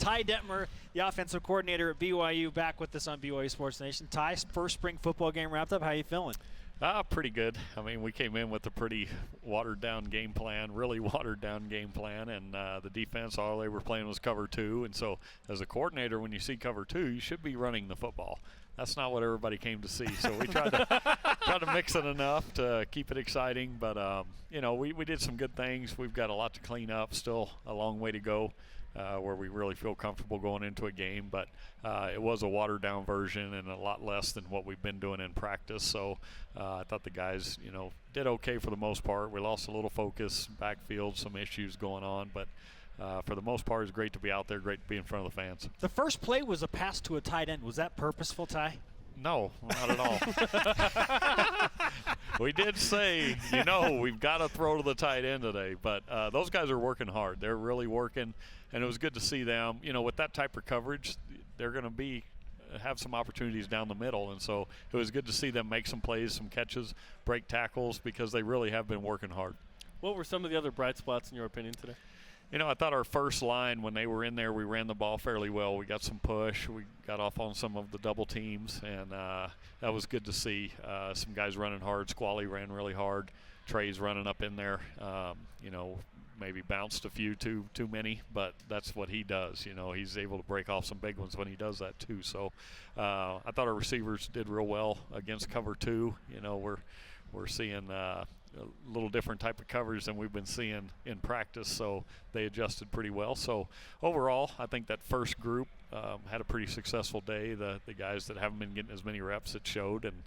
Ty Detmer, the offensive coordinator at BYU, back with us on BYU Sports Nation. Ty, first spring football game wrapped up. How you feeling? Pretty good. I mean, we came in with a pretty watered-down game plan, really watered-down game plan, and the defense, all they were playing was cover two. And so as a coordinator, when you see cover two, you should be running the football. That's not what everybody came to see. So we tried to mix it enough to keep it exciting. But, we did some good things. We've got a lot to clean up, still a long way to go. Where we really feel comfortable going into a game, but it was a watered-down version and a lot less than what we've been doing in practice. So I thought the guys, did okay for the most part. We lost a little focus, backfield, some issues going on, but for the most part, it's great to be out there, great to be in front of the fans. The first play was a pass to a tight end. Was that purposeful, Ty? No, not at all. We did say, we've got to throw to the tight end today, but those guys are working hard. They're really working, and it was good to see them. With that type of coverage, they're going to have some opportunities down the middle, and so it was good to see them make some plays, some catches, break tackles, because they really have been working hard. What were some of the other bright spots in your opinion today? I thought our first line, when they were in there, we ran the ball fairly well. We got some push. We got off on some of the double teams, and that was good to see. Some guys running hard. Squally ran really hard. Trey's running up in there. Maybe bounced a few too many, but that's what he does. He's able to break off some big ones when he does that too. So I thought our receivers did real well against cover two. We're seeing a little different type of coverage than we've been seeing in practice, so they adjusted pretty well. So overall, I think that first group had a pretty successful day. The guys that haven't been getting as many reps, it showed, and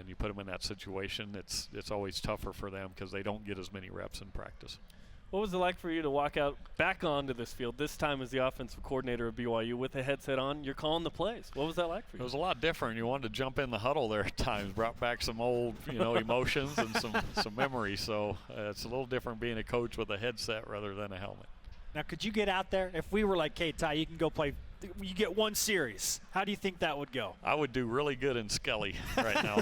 you put them in that situation, it's always tougher for them because they don't get as many reps in practice. What was it like for you to walk out back onto this field, this time as the offensive coordinator of BYU with the headset on? You're calling the plays. What was that like for you? It was a lot different. You wanted to jump in the huddle there at times, brought back some old emotions and some memories. So it's a little different being a coach with a headset rather than a helmet. Now, could you get out there? If we were like, hey, Ty, you can go play, you get one series. How do you think that would go? I would do really good in Skelly right now.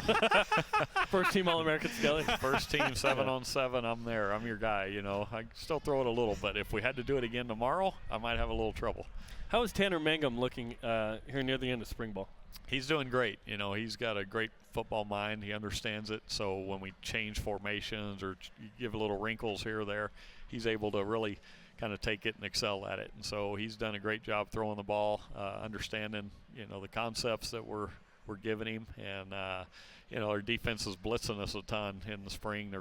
First team All-American Skelly. First team 7-on-7, I'm there. I'm your guy, I still throw it a little, but if we had to do it again tomorrow, I might have a little trouble. How is Tanner Mangum looking here near the end of spring ball? He's doing great. He's got a great football mind. He understands it. So when we change formations or give a little wrinkles here or there, he's able to really kind of take it and excel at it. And so he's done a great job throwing the ball, understanding, the concepts that we're giving him. And, our defense is blitzing us a ton in the spring.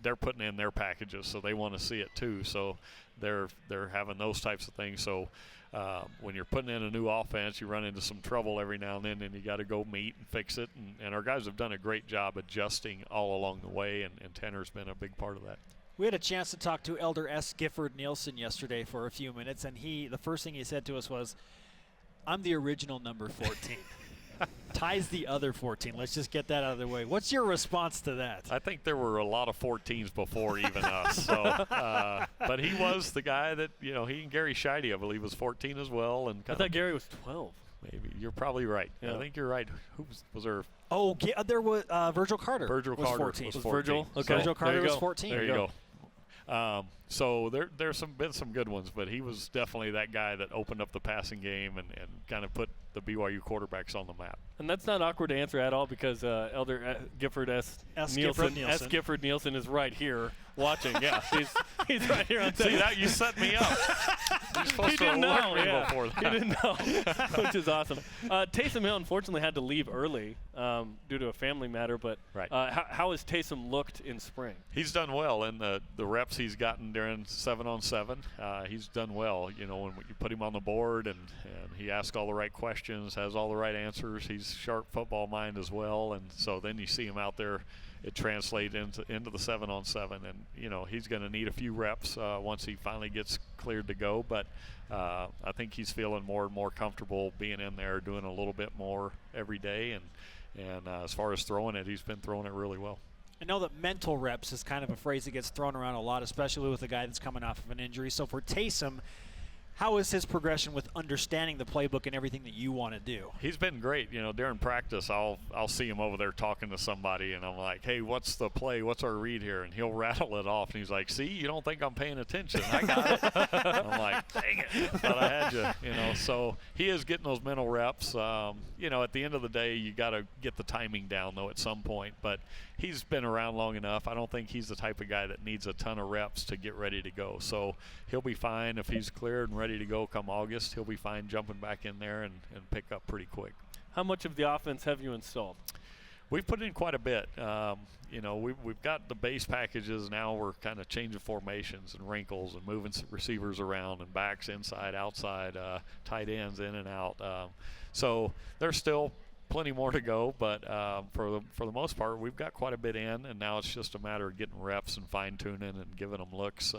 They're putting in their packages, so they want to see it too. So they're having those types of things. So when you're putting in a new offense, you run into some trouble every now and then, and you got to go meet and fix it. And our guys have done a great job adjusting all along the way, and Tanner's been a big part of that. We had a chance to talk to Elder S. Gifford Nielsen yesterday for a few minutes, and the first thing he said to us was, I'm the original number 14. Ty's the other 14. Let's just get that out of the way. What's your response to that? I think there were a lot of 14s before even us. So, but he was the guy that, he and Gary Scheide, I believe, was 14 as well. And I thought Gary was 12. Maybe. You're probably right. Yeah. I think you're right. Who was there? Oh, there was Virgil Carter. Virgil was Carter 14. was 14. Was Virgil? Okay. Virgil Carter was 14. There you go. So there's been some good ones, but he was definitely that guy that opened up the passing game and kind of put the BYU quarterbacks on the map. And that's not awkward to answer at all because Elder Gifford S. Gifford Nielsen is right here watching. Yeah, he's right here on tape. See that? You set me up. You're supposed to alert me before that. He didn't know, which is awesome. Taysom Hill unfortunately had to leave early due to a family matter, but right. How has Taysom looked in spring? He's done well, and the reps he's gotten during 7-on-7, he's done well. When you put him on the board and he asks all the right questions, has all the right answers, he's sharp football mind as well, and so then you see him out there, it translates into the 7-on-7, and he's going to need a few reps once he finally gets cleared to go, but I think he's feeling more and more comfortable being in there, doing a little bit more every day, and as far as throwing it, he's been throwing it really well. I know that mental reps is kind of a phrase that gets thrown around a lot, especially with a guy that's coming off of an injury. So for Taysom, How is his progression with understanding the playbook and everything that you want to do? He's been great. You know, during practice, I'll see him over there talking to somebody, and I'm like, hey, what's the play? What's our read here? And he'll rattle it off, and he's like, see, you don't think I'm paying attention. I got it. I'm like, dang it, thought I had you. You know, so he is getting those mental reps. You know, at the end of the day, you got to get the timing down, though, at some point. But he's been around long enough. I don't think he's the type of guy that needs a ton of reps to get ready to go. So he'll be fine if he's cleared and ready to go come August. He'll be fine jumping back in there and pick up pretty quick. How much of the offense have you installed? We've put in quite a bit. You know, we've got the base packages. Now we're kind of changing formations and wrinkles and moving receivers around and backs inside, outside, tight ends in and out. So there's still plenty more to go, but for the most part, we've got quite a bit in, and now it's just a matter of getting reps and fine-tuning and giving them looks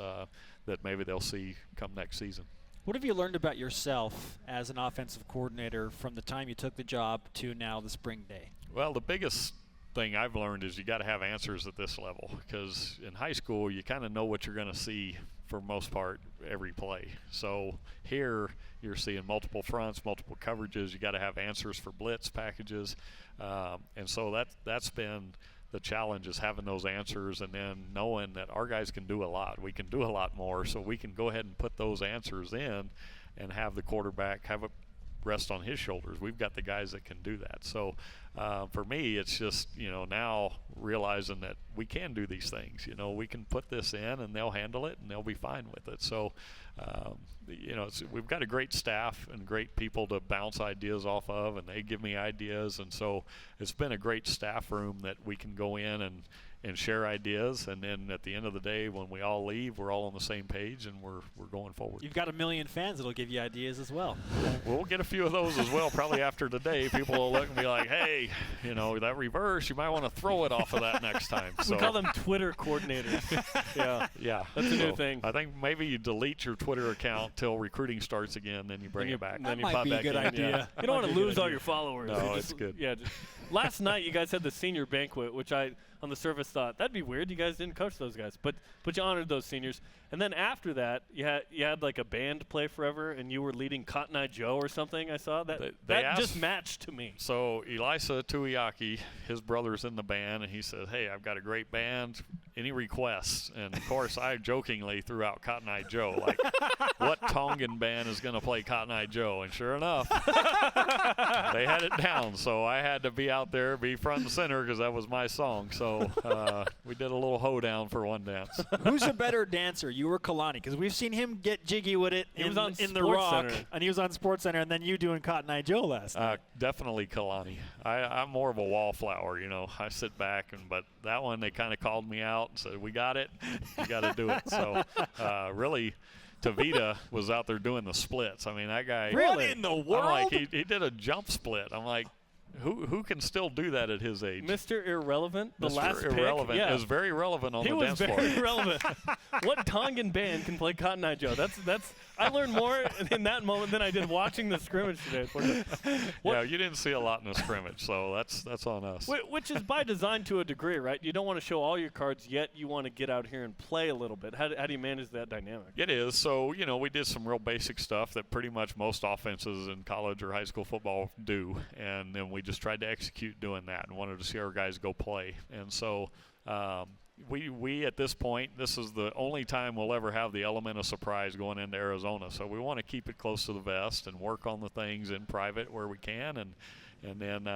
that maybe they'll see come next season. What have you learned about yourself as an offensive coordinator from the time you took the job to now the spring day? Well, the biggest thing I've learned is you got to have answers at this level, because in high school you kind of know what you're going to see for most part every play. So here you're seeing multiple fronts, multiple coverages. You got to have answers for blitz packages, and so that's been the challenge, is having those answers and then knowing that our guys can do a lot. We can do a lot more, so we can go ahead and put those answers in and have the quarterback have it rest on his shoulders. We've got the guys that can do that. So for me, it's just, you know, now realizing that we can do these things. You know, we can put this in and they'll handle it and they'll be fine with it. So, you know, we've got a great staff and great people to bounce ideas off of, and they give me ideas. And so it's been a great staff room that we can go in and share ideas, and then at the end of the day, when we all leave, we're all on the same page and we're going forward. You've got 1 million fans that'll give you ideas as well. We'll get a few of those as well. Probably after today, people will look and be like, hey, you know, that reverse, you might want to throw it off of that next time. So we call them Twitter coordinators. Yeah, that's a new thing. I think maybe you delete your Twitter account till recruiting starts again, then you bring it back. That might be a good idea. Yeah. You don't want to lose all your followers. No, it's good. Yeah. Last night you guys had the senior banquet, which I, on the surface, thought that'd be weird. You guys didn't coach those guys, but you honored those seniors. And then after that, you had like a band play forever, and you were leading Cotton Eye Joe or something. I saw that. That just matched to me. So Elisa Tuiaki, his brother's in the band, and he said, "Hey, I've got a great band. Any requests?" And of course, I jokingly threw out Cotton Eye Joe, like, "What Tongan band is going to play Cotton Eye Joe?" And sure enough, they had it down. So I had to be out there, be front and center, because that was my song. So we did a little hoedown for one dance. Who's a better dancer, you or Kalani? Because we've seen him get jiggy with it in the Rock, and he was on SportsCenter, and then you doing Cotton Eye Joe last night. Definitely Kalani. I'm more of a wallflower, you know. I sit back, but that one they kind of called me out and said, "We got it. You got to do it." So really, Tavita was out there doing the splits. I mean, that guy. What in the world? I'm like, he did a jump split. I'm like, who can still do that at his age? Mr. Irrelevant, the Mr. last Irrelevant pick, is very relevant on the dance floor. He was very relevant. What Tongan band can play Cotton Eye Joe? That's. I learned more in that moment than I did watching the scrimmage today. Yeah, you didn't see a lot in the scrimmage, so that's on us. Which is by design to a degree, right? You don't want to show all your cards, yet you want to get out here and play a little bit. How do you manage that dynamic? It is. So, you know, we did some real basic stuff that pretty much most offenses in college or high school football do, and then we just tried to execute doing that and wanted to see our guys go play. And so we at this point, this is the only time we'll ever have the element of surprise going into Arizona. So we want to keep it close to the vest and work on the things in private where we can, and then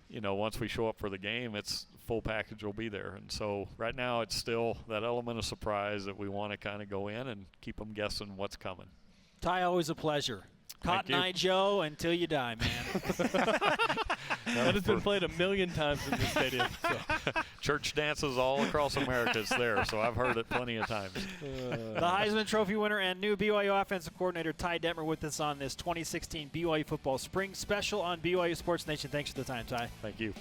you know, once we show up for the game, it's full package will be there. And so right now it's still that element of surprise that we want to kind of go in and keep them guessing what's coming. Ty, always a pleasure. Cotton Eye Joe until you die, man. That has been played 1 million times in this stadium. So. Church dances all across America. It's there, so I've heard it plenty of times. The Heisman Trophy winner and new BYU offensive coordinator Ty Detmer with us on this 2016 BYU Football Spring Special on BYU Sports Nation. Thanks for the time, Ty. Thank you.